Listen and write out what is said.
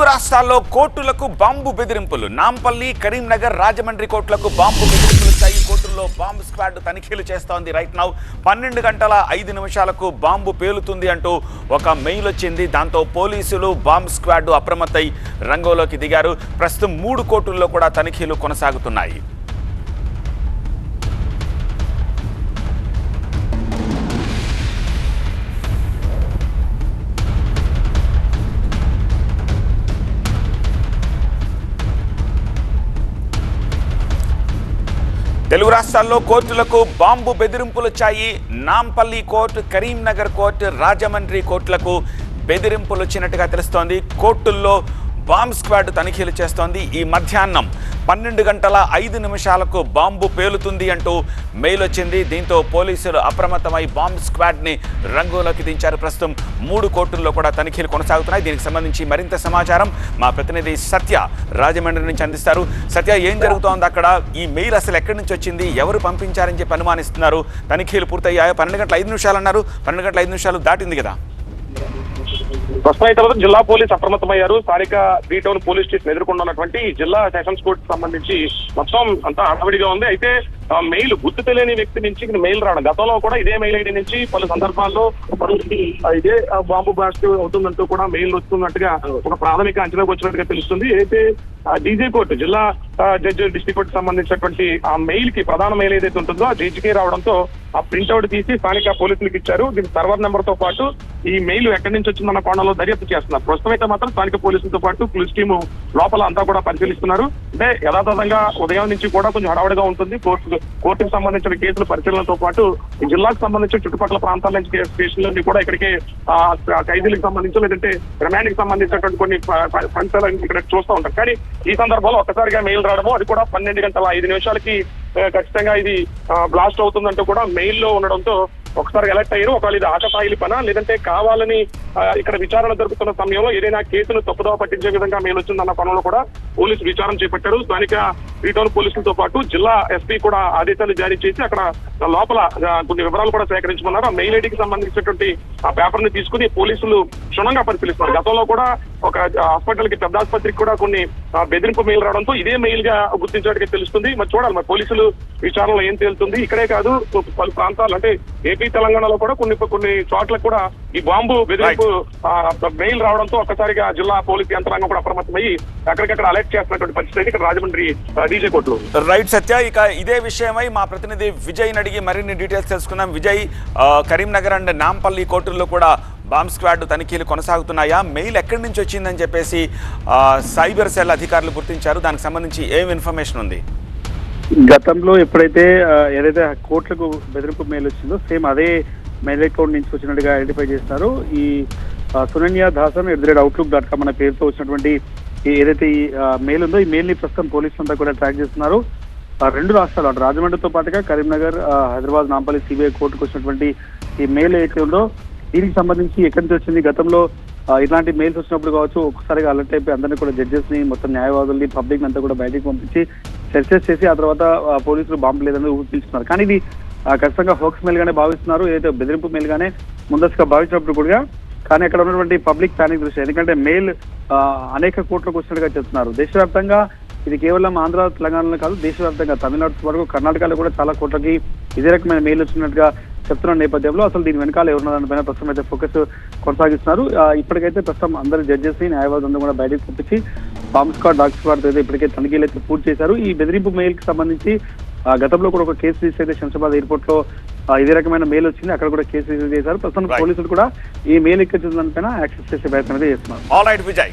తెలుగు రాష్ట్రాల్లో కోర్టులకు బాంబు బెదిరింపులు. నాంపల్లి, కరీంనగర్, రాజమండ్రి కోర్టులకు బాంబు బెదిరింపులు వచ్చాయి. కోర్టుల్లో బాంబు స్క్వాడ్ తనిఖీలు చేస్తోంది. రైట్ నౌ 12 గంటల 5 నిమిషాలకు బాంబు పేలుతుంది అంటూ ఒక మెయిల్ వచ్చింది. దాంతో పోలీసులు, బాంబు స్క్వాడ్ అప్రమత్తై రంగంలోకి దిగారు. ప్రస్తుతం 3 కోర్టుల్లో కూడా తనిఖీలు కొనసాగుతున్నాయి. తెలుగు రాష్ట్రాల్లో కోర్టులకు బాంబు బెదిరింపులు వచ్చాయి. నాంపల్లి కోర్టు, కరీంనగర్ కోర్టు, రాజమండ్రి కోర్టులకు బెదిరింపులు వచ్చినట్టుగా తెలుస్తోంది. కోర్టుల్లో బాంబు స్క్వాడ్ తనిఖీలు చేస్తోంది. ఈ మధ్యాహ్నం 12 గంటల 5 నిమిషాలకు బాంబు పేలుతుంది అంటూ మెయిల్ వచ్చింది. దీంతో పోలీసులు అప్రమత్తమై బాంబు స్క్వాడ్ని రంగంలోకి దించారు. ప్రస్తుతం 3 కోర్టుల్లో కూడా తనిఖీలు కొనసాగుతున్నాయి. దీనికి సంబంధించి మరింత సమాచారం మా ప్రతినిధి సత్య రాజమండ్రి నుంచి అందిస్తారు. సత్య, ఏం జరుగుతోంది అక్కడ? ఈ మెయిల్ అసలు ఎక్కడి నుంచి వచ్చింది? ఎవరు పంపించారని చెప్పి అనుమానిస్తున్నారు? తనిఖీలు పూర్తయ్యాయో? 12 గంటల 5 నిమిషాలు అన్నారు. 12 గంటల 5 నిమిషాలు దాటింది కదా? ప్రస్తుతం తర్వాత జిల్లా పోలీసు అప్రమత్తమయ్యారు. స్థానిక 3 టౌన్ పోలీస్ స్టేషన్ ఎదుర్కొన్నటువంటి జిల్లా సెషన్స్ కోర్టు సంబంధించి మొత్తం అంతా హడావిడిగా ఉంది. అయితే మెయిల్ గుర్తు తెలియని వ్యక్తి నుంచి మెయిల్ రావడం, గతంలో కూడా ఇదే మెయిల్ ఐడి నుంచి పలు సందర్భాల్లో ఇదే బాంబు బ్లాస్ట్ అవుతుందంటూ కూడా మెయిల్ వస్తున్నట్టుగా ఒక ప్రాథమిక అంచనాకు వచ్చినట్టుగా తెలుస్తుంది. అయితే డీజీ కోర్టు, జిల్లా జడ్జి డిస్ట్రిక్ట్ కోర్టు సంబంధించినటువంటి ఆ మెయిల్ కి ప్రధాన మెయిల్ ఏదైతే ఉంటుందో ఆ జడ్జికి రావడంతో ఆ ప్రింట్అవుట్ తీసి స్థానిక పోలీసులకు ఇచ్చారు. దీని సర్వర్ నెంబర్ తో పాటు ఈ మెయిల్ ఎక్కడి నుంచి వచ్చిందన్న కోణంలో దర్యాప్తు చేస్తున్నారు. ప్రస్తుతం అయితే మాత్రం స్థానిక పోలీసులతో పాటు పోలీస్ టీము లోపల అంతా కూడా పరిశీలిస్తున్నారు. అంటే యథాతథంగా ఉదయం నుంచి కూడా కొంచెం హడావుడిగా ఉంటుంది. కోర్టుకు సంబంధించిన కేసుల పరిశీలనతో పాటు జిల్లాకు సంబంధించిన చుట్టుపక్కల ప్రాంతాల నుంచి స్టేషన్లన్నీ కూడా ఇక్కడికి ఖైదీలకు సంబంధించి లేదంటే రిమాండ్ కి సంబంధించినటువంటి కొన్ని ఫండ్స్ ఇక్కడ చూస్తూ ఉంటారు. కానీ ఈ సందర్భంలో ఒక్కసారిగా మెయిల్ రావడము, అది కూడా 12 గంటల 5 నిమిషాలకి ఖచ్చితంగా ఇది బ్లాస్ట్ అవుతుందంటూ కూడా మెయిల్ లో ఉండడంతో ఒకసారి అలర్ట్ అయ్యారు. ఒకవేళ ఇది ఆకతాయిలి పనా లేదంటే కావాలని ఇక్కడ విచారణ జరుగుతున్న సమయంలో ఏదైనా కేసును తప్పుదోవ పట్టించే విధంగా మెయిల్ వచ్చిందన్న కోణంలో కూడా పోలీసులు విచారణ చేపట్టారు. స్థానిక 3 టౌన్ పోలీసులతో పాటు జిల్లా ఎస్పీ కూడా ఆదేశాలు జారీ చేసి అక్కడ లోపల కొన్ని వివరాలు కూడా సేకరించమన్నారు. ఆ మెయిల్ ఐడికి సంబంధించినటువంటి ఆ పేపర్ ని తీసుకుని పోలీసులు క్షుణ్ణంగా పరిశీలిస్తున్నారు. గతంలో కూడా ఒక హాస్పిటల్ కి, పెద్ద ఆసుపత్రికి కూడా కొన్ని బెదిరింపు మెయిల్ రావడంతో ఇదే మెయిల్ గా గుర్తించడానికి తెలుస్తుంది. మరి చూడాలి మరి పోలీసులు విచారణలో ఏం తేలుతుంది. ఇక్కడే కాదు, పలు ప్రాంతాలు అంటే ఏపీ, తెలంగాణలో కూడా కొన్ని చోట్ల కూడా ఈ బాంబు బెదిరింపు మెయిల్ రావడంతో ఒక్కసారిగా జిల్లా పోలీసు యంత్రాంగం కూడా అప్రమత్తమయ్యి అక్కడికక్కడ అలర్ట్ చేస్తున్నటువంటి పరిస్థితి ఇక్కడ రాజమండ్రి డీజే కోర్టులో. రైట్ సత్య, ఇక ఇదే విషయమై మా ప్రతినిధి విజయ్ అడిగి మరిన్ని డీటెయిల్స్ తెలుసుకుందాం. విజయ్, కరీంనగర్ అండ్ నాంపల్లి కోర్టుల్లో కూడా బాంబ్ స్క్వాడ్ తనిఖీలు కొనసాగుతున్నాయా? మెయిల్ ఎక్కడి నుంచి వచ్చిందని చెప్పేసి సైబర్ సెల్ అధికారులు గుర్తించారు. దానికి సంబంధించి ఏం ఇన్ఫర్మేషన్ ఉంది? గతంలో ఎప్పుడైతే ఏదైతే కోర్టులకు బెదిరింపు మెయిల్ వచ్చిందో సేమ్ అదే మెయిల్ అకౌంట్ నుంచి వచ్చినట్టుగా ఐడెంటిఫై చేస్తున్నారు. ఈ సునన్య దాసన్ @outlook.com అనే పేరుతో వచ్చినటువంటి ఏదైతే ఈ మెయిల్ ఉందో ఈ మెయిల్ ని ప్రస్తుతం పోలీసులు అంతా కూడా ట్రాక్ చేస్తున్నారు. 2 రాష్ట్రాలు అంటే రాజమండ్రితో పాటుగా కరీంనగర్, హైదరాబాద్, నాంపల్లి సిబిఐ కోర్టుకు వచ్చినటువంటి ఈ మెయిల్ ఏదైతే ఉందో దీనికి సంబంధించి ఎక్కడి నుంచి వచ్చింది, గతంలో ఇలాంటి మెయిల్స్ వచ్చినప్పుడు కావచ్చు ఒక్కసారిగా అలర్ట్ అయిపోయి అందరినీ కూడా జడ్జెస్ ని, మొత్తం న్యాయవాదుల్ని, పబ్లిక్ అంతా కూడా బయటకు పంపించి చర్చస్ చేసి ఆ తర్వాత పోలీసులు బాంబు లేదని ఊహిస్తున్నారు. కానీ ఇది ఖచ్చితంగా హోక్స్ మెయిల్ గానే భావిస్తున్నారు. ఏదైతే బెదిరింపు మెయిల్ గానే ముందస్తుగా భావించినప్పుడు కూడా, కానీ అక్కడ ఉన్నటువంటి పబ్లిక్ ప్యానిక్ దృష్టి, ఎందుకంటే మెయిల్ అనేక కోట్లకు వచ్చినట్టుగా చెప్తున్నారు. దేశవ్యాప్తంగా ఇది కేవలం ఆంధ్ర, తెలంగాణలో కాదు, దేశవ్యాప్తంగా తమిళనాడు వరకు కర్ణాటకలో కూడా చాలా కోట్లకి ఇదే రకమైన మెయిల్ వచ్చినట్టుగా చెప్తున్న నేపథ్యంలో అసలు దీని వెనకాల ఎవరున్నదానిపైన ప్రస్తుతం అయితే ఫోకస్ కొనసాగిస్తున్నారు. ఇప్పటికైతే ప్రస్తుతం అందరు జడ్జెస్ ని, న్యాయవాదులందరూ కూడా బయటకు పంపించి బాంబ్ స్క్వాడ్, డాగ్ స్క్వాడ్ అయితే ఇప్పటికే తనిఖీలు అయితే పూర్తి చేశారు. ఈ బెదిరింపు మెయిల్ కి సంబంధించి గతంలో కూడా ఒక కేసు రిజిస్టర్ అయితే శంషాబాద్ ఎయిర్పోర్ట్ లో ఇదే రకమైన మెయిల్ వచ్చింది. అక్కడ కూడా కేసు రిజిస్టర్ చేశారు. ప్రస్తుతం పోలీసులు కూడా ఈ మెయిల్ ఎక్కించిన దానిపైన యాక్సెస్ చేసే ప్రయత్నం అయితే చేస్తున్నారు. All right Vijay.